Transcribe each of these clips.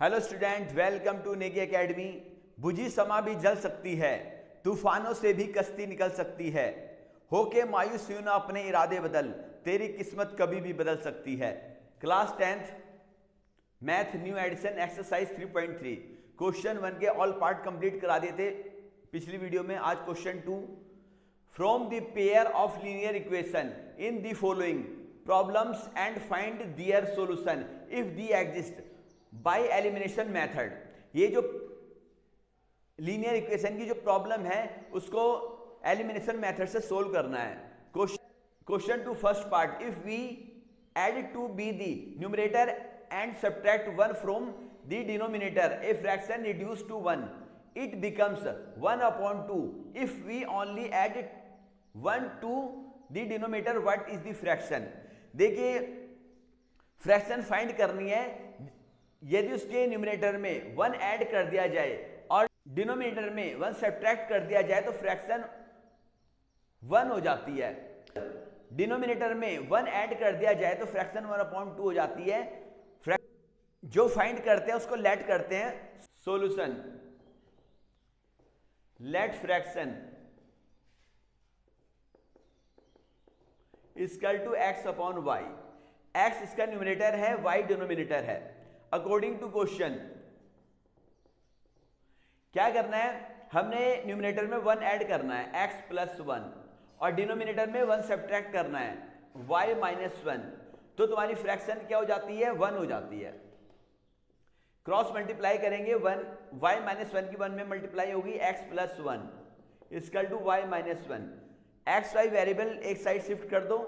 Hello student, welcome to Negi academy. बुझी समा भी जल सकती है, तूफानों से भी कश्ती निकल सकती है। होके मायूस यूं ना अपने इरादे बदल, तेरी किस्मत कभी भी बदल सकती है। Class 10th math new edition exercise 3.3 question 1 के ऑल पार्ट कंप्लीट करा दिए थे पिछली वीडियो में। आज question 2, from the pair of linear equation in the following problems and find their solution if they exist by elimination method. ये जो linear equation की जो प्रॉब्लम है उसको एलिमिनेशन मेथड से सोल्व करना है। Question 2 first part, if we add to be the numerator and subtract 1 from the denominator, a fraction reduced to 1, it becomes 1 upon 2. If we only add 1 to the denominator, what is the fraction? देखिए fraction find करनी है। यदि उसके numerator में 1 add कर दिया जाए और डिनोमिनेटर में 1 सब्ट्रैक्ट कर दिया जाए तो फ्रैक्शन 1 हो जाती है। डिनोमिनेटर में 1 ऐड कर दिया जाए तो फ्रैक्शन 1 अपॉन 2 हो जाती है। जो फाइंड करते हैं उसको लेट करते हैं solution. Let fraction equal to x upon y. X इसका न्यूमरेटर है, वाई डिनोमिनेटर है। अकॉर्डिंग टू क्वेश्चन क्या करना है, हमने न्यूमरेटर में 1 ऐड करना है x प्लस 1 और डिनोमिनेटर में 1 सब्ट्रैक्ट करना है y माइनस 1, तो तुम्हारी फ्रैक्शन क्या हो जाती है, 1 हो जाती है। क्रॉस मल्टीप्लाई करेंगे, 1 y माइनस 1 की 1 में मल्टीप्लाई होगी x plus 1 equal to y minus 1। X y variable एक साइड शिफ्ट कर दो,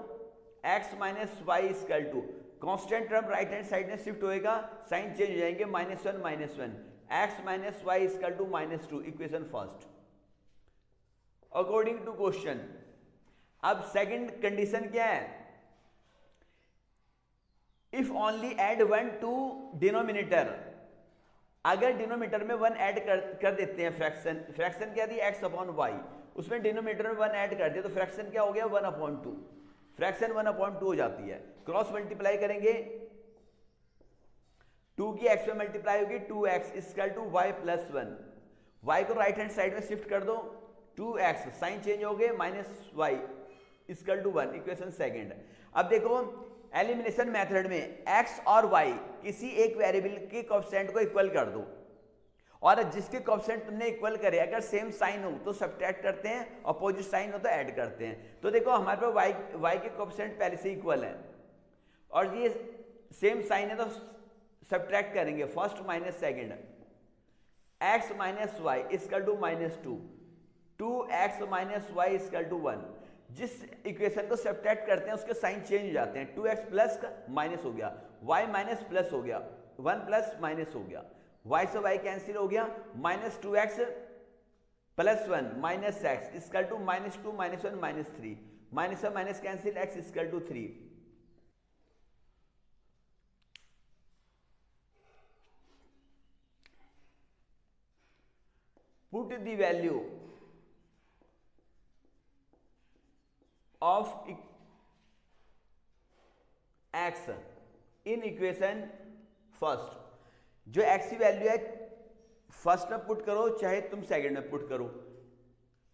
x minus y equal to constant term right hand side में शिफ्ट होएगा, साइन चेंज हो जाएंगे, -1 -1 x minus y equal to -2। Equation first according to question. अब second condition क्या है, if only add 1 to denominator. अगर डिनोमिनेटर में 1 add कर देते हैं, फ्रैक्शन क्या दी x अपॉन वाई, उसमें डिनोमिनेटर में 1 ऐड कर दिया तो फ्रैक्शन क्या हो गया, 1 अपॉन 2। फ्रैक्शन 1 अपॉन 2 हो जाती है। क्रॉस मल्टीप्लाई करेंगे, 2 की x में मल्टीप्लाई होगी, 2x equal to y plus 1। y को राइट हैंड साइड में शिफ्ट कर दो, 2x साइन चेंज हो गए, -y equal to 1। Equation second. अब देखो एलिमिनेशन मेथड में x और y किसी एक वेरिएबल के कोएफिशिएंट को इक्वल कर दो, और जिसके कोएफिशिएंट तुमने इक्वल करे अगर सेम साइन हो तो सब्ट्रैक्ट करते हैं, अपोजिट साइन हो तो ऐड करते हैं। तो देखो हमारे पास y के कोएफिशिएंट पहले से इक्वल है और ये सेम साइन है तो सब्ट्रैक्ट करेंगे, first minus second. x minus y equal to -2, 2x minus y equal to 1। जिस इक्वेशन को सब्ट्रैक्ट करते हैं उसके साइन चेंज हो जाते हैं, 2x प्लस का माइनस हो गया, y माइनस प्लस हो गया, 1 प्लस माइनस हो गया, y से y कैंसिल हो गया, -2x plus 1 minus x equal to -2 -1 -3, minus minus cancel, x equal to 3। Put the value of x in equation first. जो x की वैल्यू है फर्स्ट में पुट करो, चाहे तुम सेकंड में पुट करो।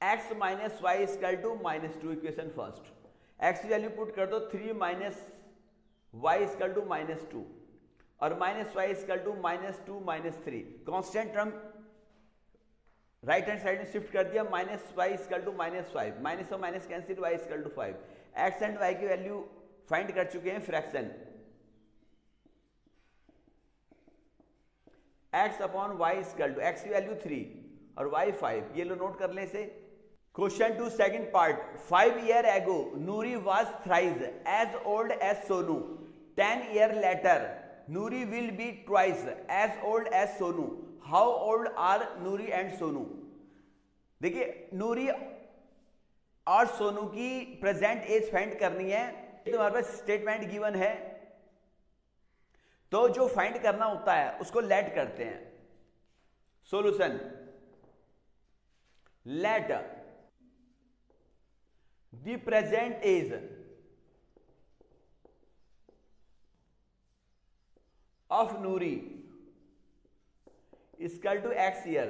x minus y equal to -2 equation first. x की वैल्यू पुट कर दो, 3 माइनस वाई इक्वल टू -2 और minus y equal to -2 -3। Constant term right hand side में शिफ्ट कर दिया, -y इक्वल टू -5, माइनस और minus cancel, y equal to 5। x and y की value find कर चुके हैं fraction. x upon y equal to x की value 3 और y 5। ये लो नोट कर ले इसे। Question 2 second part, 5 years ago Nuri was thrice as old as Sonu. 10 years later Nuri will be twice as old as Sonu. How old are Nuri and Sonu? देखिए नूरी और सोनू की present as find करनी है। तुम्हारे पास statement given है तो जो find करना होता है उसको लेट करते हैं। Solution, let the present age of Nuri equal to X year.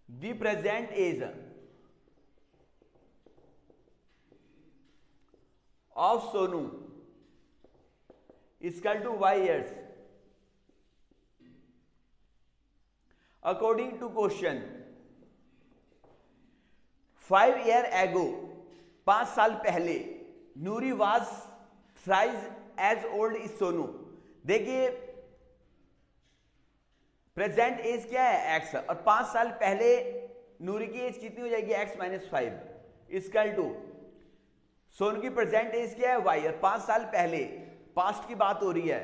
The present age of Sonu equal to Y years. According to question 5 year ago, 5 साल पहले, Nuri was thrice as old is Sonu. देखिए present as क्या है x, और 5 साल पहले नूरी की as कितनी हो जाएगी x minus 5 equal to Sonu की प्रेजेंट एज क्या है वाई, और 5 साल पहले पास्ट की बात हो रही है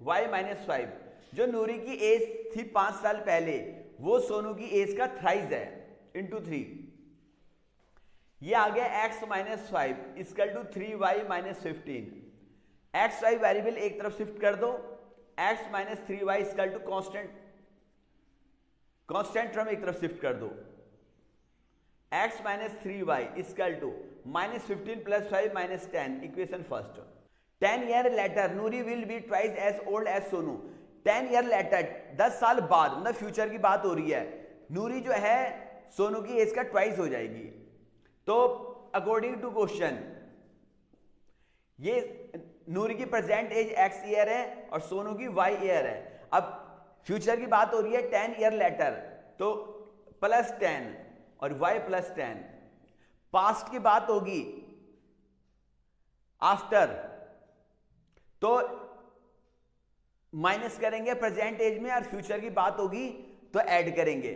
वाई माइनस 5। जो नूरी की एज थी 5 साल पहले वो सोनू की एज का थ्राइस है इंटू 3। ये आ गया x minus 5 equal to 3y minus 15। X y variable एक तरफ शिफ्ट कर दो, x minus 3y equal to constant term एक तरफ शिफ्ट कर दो, x minus 3y equal to minus 15 plus 5 minus 10। Equation first. 10 year later Noori will be twice as old as Sonu. 10 year later 10 साल बाद, मतलब फ्यूचर की बात हो रही है, नूरी जो है सोनू की एज का ट्वाइस हो जाएगी। तो अकॉर्डिंग टू क्वेश्चन ये नूरी की प्रेजेंट एज एक्स ईयर है और सोनू की वाई ईयर है। अब फ्यूचर की बात हो रही है 10 ईयर लेटर, तो प्लस 10 और वाई प्लस 10। पास्ट की बात होगी आफ्टर, तो माइनस करेंगे प्रेजेंट एज में, और फ्यूचर की बात होगी तो ऐड करेंगे।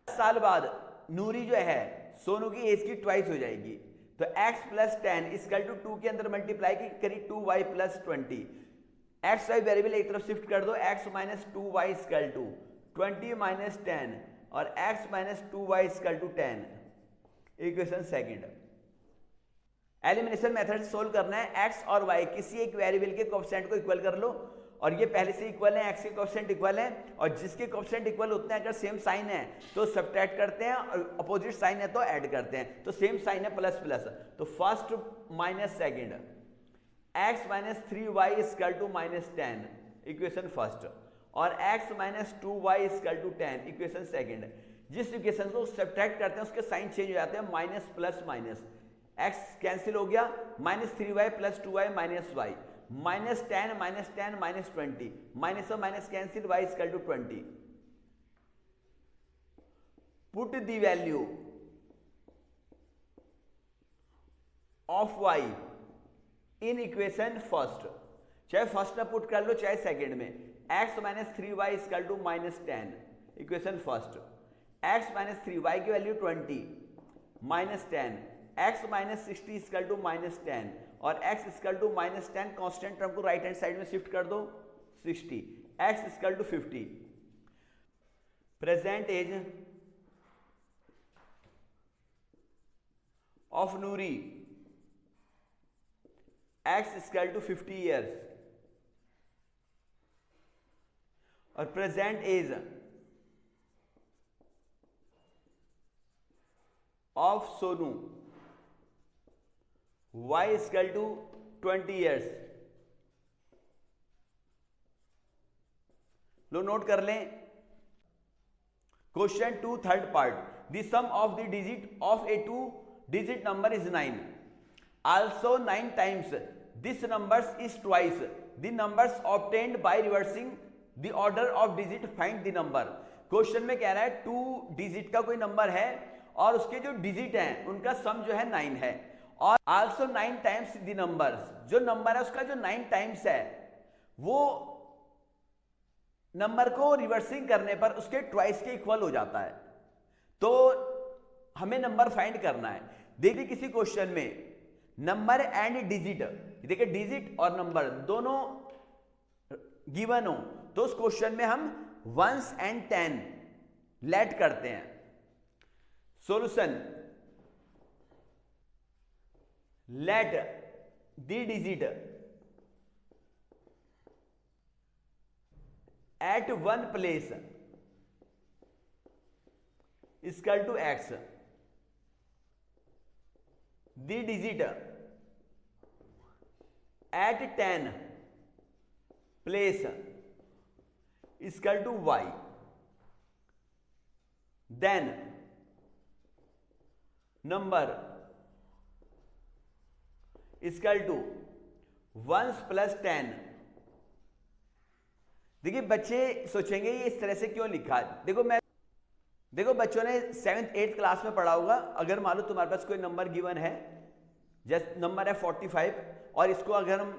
10 साल बाद नूरी जो है सोनू की एज की ट्वाइस हो जाएगी, तो x प्लस 10 इक्वल टू 2 के अंदर मल्टीप्लाई की करी 2y plus 20। X y variable एक तरफ शिफ्ट कर दो, x minus 2y equal to 20 minus 10 और x minus 2y equal to 10। Equation second. Elimination method से सोल्व करना है। x और y किसी एक वेरिएबल के कोएफिशिएंट को इक्वल कर लो, और ये पहले से इक्वल है, x के कोएफिशिएंट इक्वल है, और जिसके कोएफिशिएंट इक्वल होते हैं अगर सेम साइन है तो सब्ट्रैक्ट करते हैं, और अपोजिट साइन है तो ऐड करते हैं। तो सेम साइन है प्लस प्लस, तो first minus second, x minus 3y equal to minus 10। Equation first. और x minus 2y equal to 10। Equation second. जिस इक्वेशन को सब्ट्रैक्ट करते हैं उसके साइन चेंज हो जाते हैं, minus plus minus, x cancel हो गया, minus 3y plus 2y minus y, minus 10 minus 10 minus 20, minus और minus cancel, y equal to 20। Put the value of y in equation first, चाहे फर्स्ट में put कर लो चाहे सेकंड में। x minus 3y equal to minus 10। Equation first. x minus 3y की value 20 minus 10, x minus 60 equal to minus 10 और x equal to minus 10। Constant term को right hand side में शिफ्ट कर दो, 60, x equal to 50। Present age of Noori x equal to 50 years, और present age of Sonu y equal to 20 years. लो note कर लें। Question 2 third part, the sum of the digit of a 2 digit number is 9, also 9 times this numbers is twice the numbers obtained by reversing the order of digit, find the number। Question में कह रहा है 2 digit का कोई number है और उसके जो डिजिट हैं उनका सम जो है 9 है, और also 9 टाइम्स द नंबर्स, जो नंबर है उसका जो 9 टाइम्स है वो नंबर को रिवर्सिंग करने पर उसके ट्वाइस के इक्वल हो जाता है। तो हमें नंबर फाइंड करना है। देखिए किसी क्वेश्चन में नंबर एंड डिजिट, देखिए डिजिट और नंबर दोनों गिवन हो तो उस क्वेश्चन में हम 1s and 10 लेट करते हैं। Solution, let the digit at one place equal to x, the digit at 10 place equal to y, then number equal to 1 + 10। देखिए बच्चे सोचेंगे ये इस तरह से क्यों लिखा। देखो बच्चों ने 7th 8th क्लास में पढ़ा होगा। अगर मान लो तुम्हारे पास कोई नंबर गिवन है, जैसे नंबर है 45, और इसको अगर हम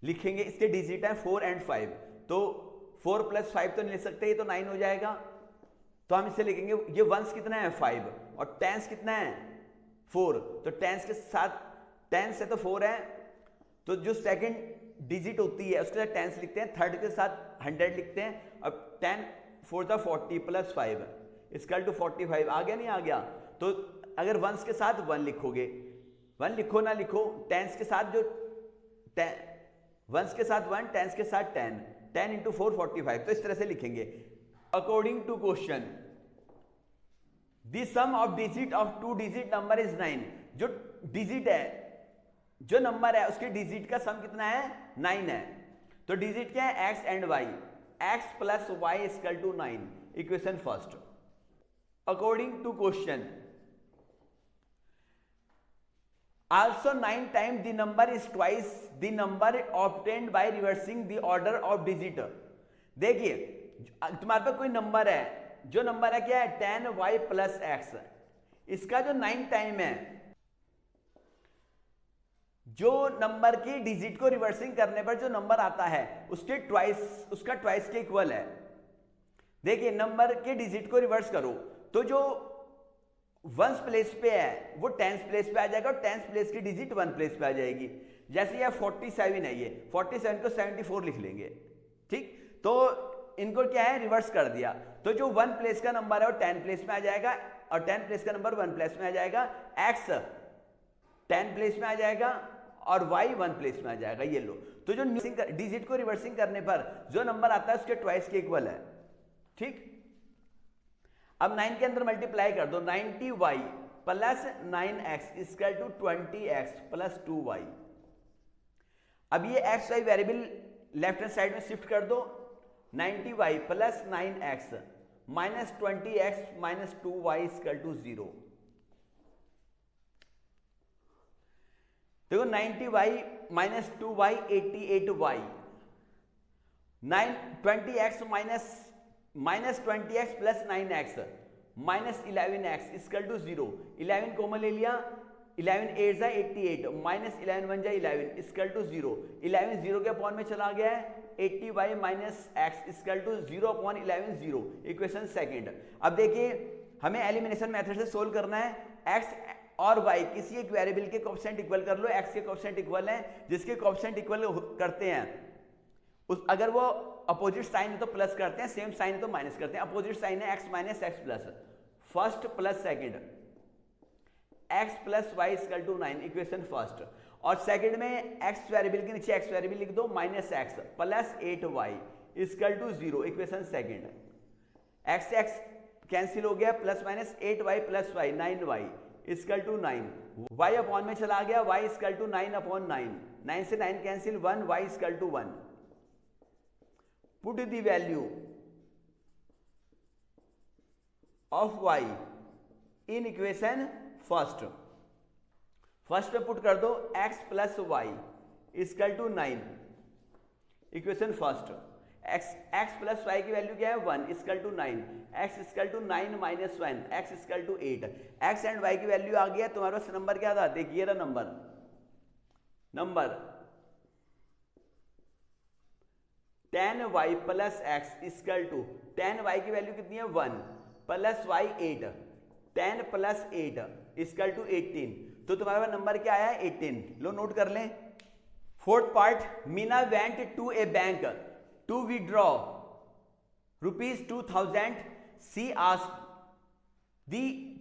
लिखेंगे, इसके डिजिट है 4 और 5, तो 4 + 5 तो नहीं लिख सकते, ये तो 9 हो जाएगा। तो हम इसे लिखेंगे, ये वंस कितना है 5 और टेंस कितना है 4, तो टेंस के साथ, टेंस है तो 4 है, तो जो सेकंड डिजिट होती है उसके साथ टेंस लिखते हैं, थर्ड के साथ 100 लिखते हैं। अब 10 4 = 40 + 5 इक्वल टू 45। आ गया नहीं आ गया? तो अगर वंस के साथ 1 लिखोगे, 1 लिखो ना लिखो, टेंस के साथ जो वंस के साथ 1, टेंस के साथ 10, 10 × 4 45, तो इस तरह से लिखेंगे। According to question the sum of digit of 2 digit number is 9। जो डिजिट है, जो नंबर है उसके डिजिट का सम कितना है 9 है। तो डिजिट क्या है x and y, x + y = 9, equation first. According to question also 9 times the number is twice the number obtained by reversing the order of digit। देखिए तुम्हारे पास कोई नंबर है, जो नंबर है क्या है 10y + x, इसका जो 9 टाइम है, जो नंबर की डिजिट को रिवर्सिंग करने पर जो नंबर आता है उसके ट्वाइस, उसका ट्वाइस के इक्वल है। देखिए नंबर के डिजिट को रिवर्स करो तो जो वंस प्लेस पे है वो टेंस प्लेस पे आ जाएगा, और टेंस प्लेस की डिजिट 1 प्लेस पे आ जाएगी। जैसे ये 47 है, ये 47 को 74 लिख लेंगे, ठीक। तो इनको क्या है रिवर्स कर दिया, तो जो 1 प्लेस का नंबर है वो 10 प्लेस में आ जाएगा, और 10 प्लेस का नंबर 1 प्लेस में आ जाएगा, x 10 प्लेस में आ जाएगा और y 1 प्लेस में आ जाएगा। ये लो, तो जो डिजिट को रिवर्सिंग करने पर जो नंबर आता है उसके ट्वाइस के इक्वल है, ठीक। अब 9 के अंदर मल्टीप्लाई कर दो, 90y + 9x = 20x + 2y। अब ये x y variable left hand side में शिफ्ट कर दो, 90y + 9x - 20x - 2y = 0। देखो 90y - 2y 88y, 20x - 20x + 9x - 11x = 0। 11 common ले लिया, 11 8 = 88 - 11 1 = 11 = 0। 11 0 के अपॉन में चला गया है, 80y - x = 0 upon 11 0, equation second. अब देखिए हमें एलिमिनेशन मेथड से सोल्व करना है। x और y किसी एक वेरिएबल के कोएफिशिएंट इक्वल कर लो, x के कोएफिशिएंट इक्वल है, जिसके कोएफिशिएंट इक्वल करते हैं अगर वो अपोजिट साइन है तो प्लस करते हैं, सेम साइन है तो माइनस करते हैं। अपोजिट साइन है x - x plus, first plus second, x + y = 9, equation first. और सेकंड में x वेरिएबल के नीचे x वेरिएबल लिख दो, -x + 8y = 0, equation second. x से x कैंसिल हो गया, +- 8y + y 9y = 9, y upon में चला गया, y = 9/9, 9 से 9 cancel, 1, y = 1। Put the value of y in equation first। First में पुट कर दो x + y = 9, equation first. x + y की वैल्यू क्या है 1 = 9, x = 9 - 1 x = 8। x and y की वैल्यू आ गया, तुम्हारे पास नंबर क्या था, देखिए रहा नंबर 10y + x = 10y की वैल्यू कितनी है 1 + y 8, 10 + 8 = 18। तो तुम्हारे पास नंबर क्या आया 18। लो नोट कर लें। Fourth part, Meena went to a bank to withdraw ₹2000। She asked the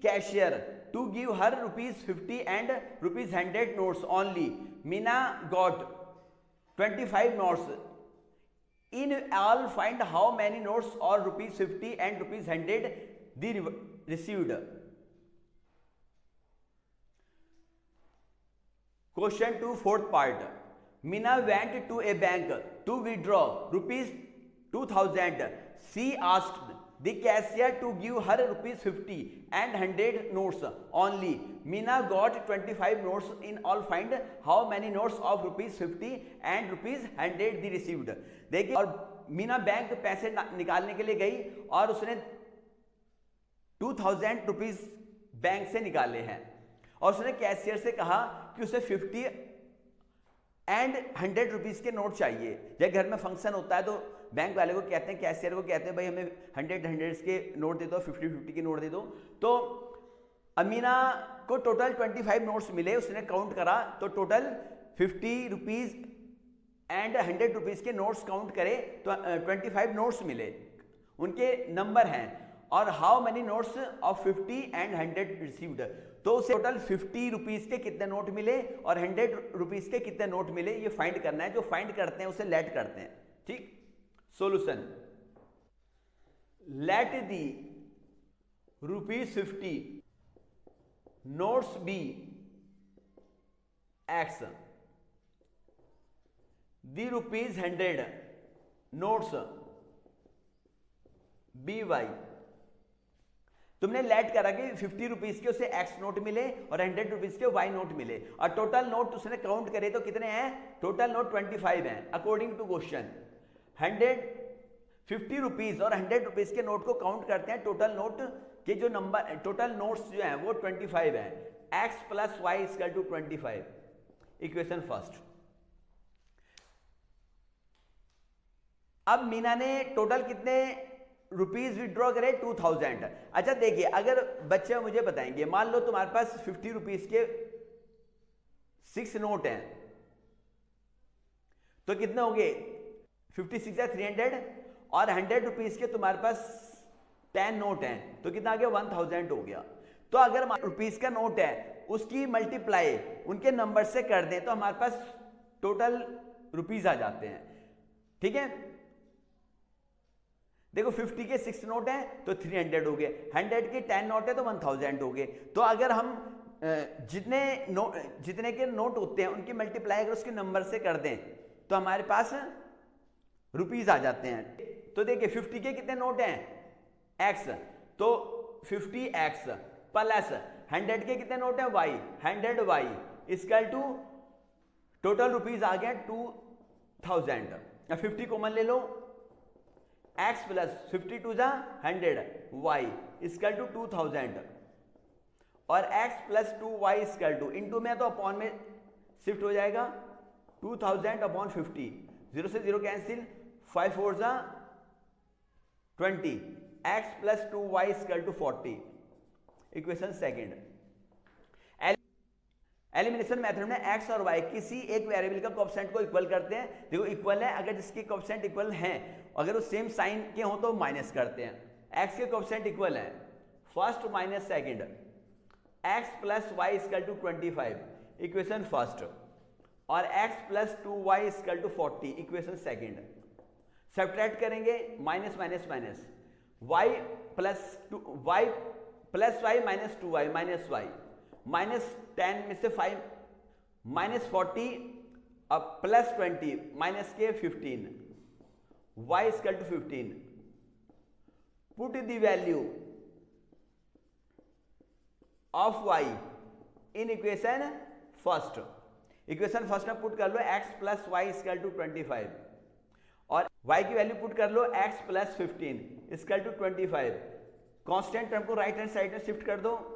cashier to give her ₹50 and ₹100 notes only। Meena got 25 notes। In all, find how many notes or ₹50 and ₹100 they received। Question 2 fourth part, Mina went to a bank to withdraw rupees 2000. She asked the cashier to give her rupees 50 and 100 notes only. Mina got 25 notes in all. Find how many notes of rupees 50 and rupees 100 they received. देखिए, और Meena bank पैसे निकालने के लिए गई और उसने 2000 rupees bank से निकाले हैं और उसने कैशियर से कहा कि उसे 50 एंड 100 रुपीज के नोट चाहिए। जब घर में फंक्शन होता है तो बैंक वाले को कहते हैं, कैशियर को कहते हैं, भाई हमें 100 के नोट दे दो, 50 के नोट दे दो। तो अमीना को टोटल 25 नोट्स मिले, उसने काउंट करा तो टोटल 50 रुपीज एंड 100 रुपीज के नोट्स काउंट करे तो 25 नोट्स मिले, उनके नंबर हैं। और how many notes of 50 and 100 received, तो उसे टोटल 50 रुपीज के कितने नोट मिले और 100 रुपीज के कितने नोट मिले, ये फाइंड करना है। जो फाइंड करते हैं उसे लेट करते हैं। ठीक, solution, let the rupees 50 notes be x, the rupees 100 notes be y. तुमने लेट करा कि 50 रुपीज के उसे एक्स नोट मिले और 100 रुपीज के वाई नोट मिले और टोटल नोट उसने काउंट करे तो कितने हैं, टोटल नोट 25 हैं अकॉर्डिंग टू क्वेश्चन। 50 रुपीज और 100 रुपीज के नोट को काउंट करते हैं, टोटल नोट के जो नंबर, टोटल नोट्स जो हैं वो 25 हैं। X plus Y equal to 25, equation first. अब मीना ने टोटल कितने रुपीज विड्रॉ करे, 2000। अच्छा देखिए, अगर बच्चे मुझे बताएंगे, मान लो तुम्हारे पास 50 रुपीज के 6 नोट हैं तो कितने हो गए, 56 या 300, और 100 रुपीज के तुम्हारे पास 10 नोट हैं तो कितना आ गया, 1000 हो गया। तो अगर रुपीज का नोट है उसकी मल्टीप्लाई उनके नंबर से कर दें तो हमारे पास टोटल रुपीज आ जाते हैं। ठीक है, देखो 50 के 6 नोट हैं तो 300 हो गए, 100 के 10 नोट है तो 1000 हो गए। तो अगर हम जितने के नोट होते हैं उनकी मल्टीप्लाई अगर उसके नंबर से कर दें तो हमारे पास रुपीज आ जाते हैं। तो देखिए 50 के कितने नोट हैं, एक्स, तो 50x प्लस 100 के कितने नोट हैं, Y, 100 Y equal to total rupees आ गया 2000। 50 कॉमन ले लो, x प्लस 52 जा 100 y इक्वल टू 2000 और x plus 2y equal two into में तो अपॉन में शिफ्ट हो जाएगा 2000 अपॉन 50, 0 से 0 कैंसिल, 5 4 जा 20, x plus 2y equal to 40, equation second. Elimination method में x और y किसी एक वेरिएबल का कोएफिशिएंट को इक्वल करते हैं। देखो इक्वल है, अगर जिसके कोएफिशिएंट इक्वल हैं, अगर वो सेम साइन के हो तो माइनस करते हैं। x के कोएफिशिएंट इक्वल है, first minus second, x plus Y equal to 25, equation first, और x plus 2y equal to 40, equation second. Subtract करेंगे, minus minus minus, y plus Y minus 2y minus Y, minus 10 में से 5 minus 40 अब plus 20 minus के 15, y equal to 15। Put the value of y in equation first. Equation first में put कर लो x plus Y equal to 25 और y की value put कर लो x plus 15 equal to 25। Constant term को राइट हैंड साइड में shift कर दो,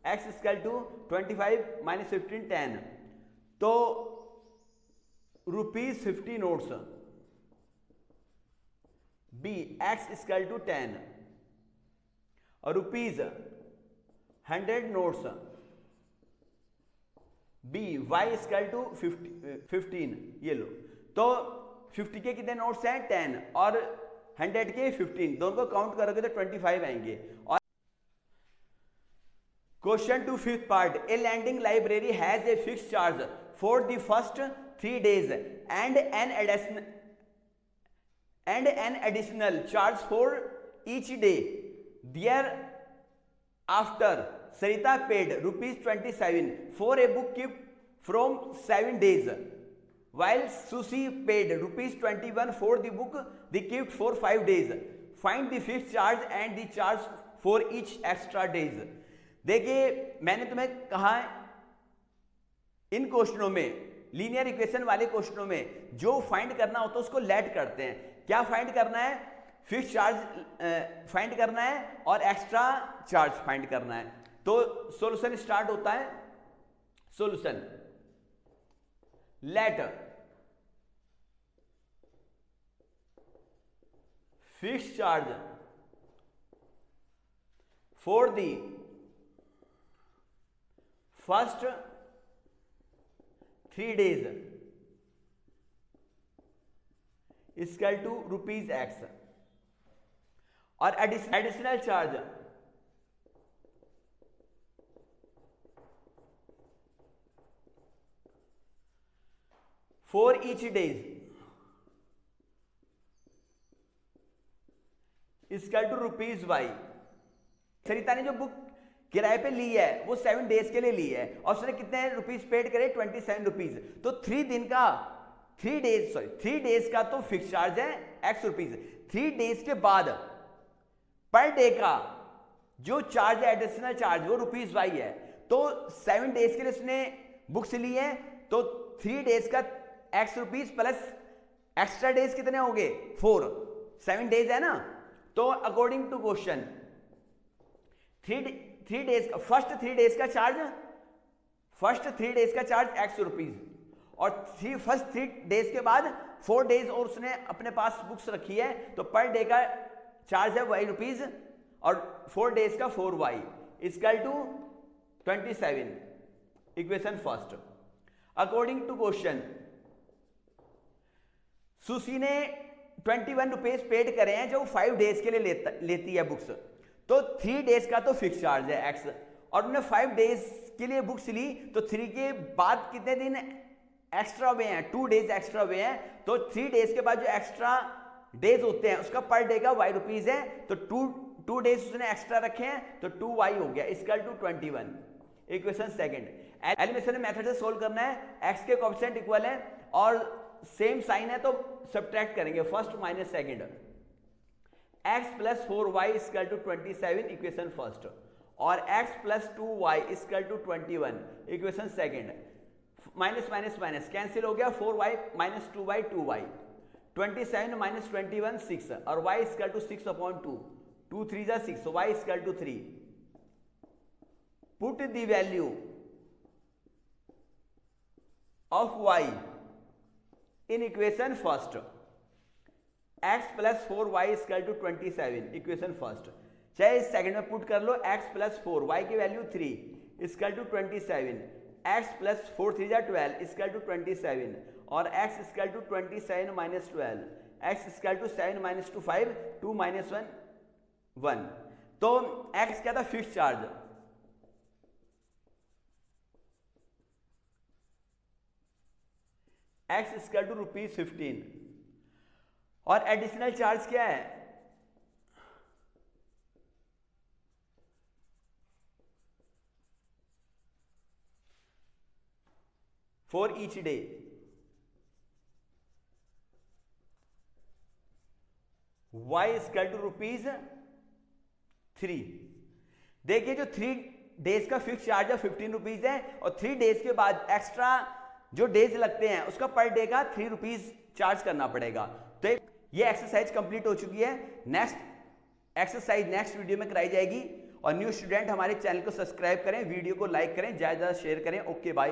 x इक्वल टू 25 माइनस 15 10, तो rupees 50 notes b x equal to 10 और rupees 100 notes b y equal to 15। ये लो, तो 50 के कितने नोट्स हैं 10 और 100 के 15, दोनों को काउंट करोगे तो 25 आएंगे। और question two fifth part, a lending library has a fixed charge for the first 3 days and an additional charge for each day. Thereafter Sarita paid ₹27 for a book kept from 7 days. while Susie paid ₹21 for the book they kept for 5 days. Find the fixed charge and the charge for each extra days. देखिए मैंने तुम्हें कहा इन क्वेश्चनों में, linear equation वाले क्वेश्चनों में जो find करना होता है उसको लेट करते हैं. क्या फाइंड करना है? फिक्स चार्ज फाइंड करना है और एक्स्ट्रा चार्ज फाइंड करना है. तो सॉल्यूशन स्टार्ट होता है. Solution let fixed charge for the first 3 days equal to ₹X और additional charge for each days equal to ₹Y. Sarita ने जो बुक किराए पे ली है वो 7 days के लिए ली है और उसने कितने रुपीज पेड करे? ₹27. तो 3 days का तो फिक्स चार्ज है X रुपीज. 3 days के बाद पर डे का जो चार्ज है एडिशनल चार्ज वो ₹Y है. तो 7 days के लिए उसने बुक्स ली है तो 3 days का X rupees plus extra days कितने हो गए? 4. 7 days है ना. तो अकॉर्डिंग टू क्वेश्चन 3 days का फर्स्ट 3 days का चार्ज X रुपीज और फर्स्ट 3 days के बाद 4 days और उसने अपने पास बुक्स रखी है तो पर डे का चार्ज है Y रुपीज और 4 days का 4Y equal to 27. Equation first. According to question Sushi ने ₹21 पेड करे हैं जो 5 days के लिए लेती है बुक्स. तो 3 days का तो फिक्स चार्ज है X और उन्होंने 5 days के लिए बुक्स ली तो 3 के बाद कितने दिन एक्स्ट्रा हुए हैं? 2 days एक्स्ट्रा हुए हैं. तो 3 days के बाद जो एक्स्ट्रा डेज होते हैं उसका पर डे का Y रुपीज है तो 2 days उसने एक्स्ट्रा रखे हैं तो 2Y हो गया equal to 21. Equation second. Elimination method से सोल्व करना है. X के कोएफिशिएंट इक्वल है और सेम साइन है तो सब्ट्रैक्ट करेंगे first minus second. X plus 4Y equal to 27 equation first और X plus 2Y equal to 21 equation second. Minus minus minus cancel हो गया. 4Y minus 2Y 2Y 27 minus 21 6 और Y equal to 6/2 2 3 जा 6 Y equal to 3. Put the value of Y in equation first. X plus 4Y equal to 27 equation first. चाहे इस second में put कर लो. X plus 4 Y की value 3 equal to 27. X plus 4 3 जा 12 equal to 27 और X equal to 27 minus 12 X equal to 7 minus 2 5 2 minus 1 1. तो X क्या था? Fixed charge. X equal to ₹15 और एडिशनल चार्ज क्या है? For each day. Y equal to ₹3. देखिए जो 3 days का फिक्स चार्ज है ₹15 है और 3 days के बाद एक्स्ट्रा जो डेज लगते हैं उसका पर डे का ₹3 चार्ज करना पड़ेगा. तो ये एक्सरसाइज कंप्लीट हो चुकी है. नेक्स्ट एक्सरसाइज नेक्स्ट वीडियो में कराई जाएगी और न्यू स्टूडेंट हमारे चैनल को सब्सक्राइब करें, वीडियो को लाइक करें, ज़्यादा से ज़्यादा शेयर करें. Okay bye.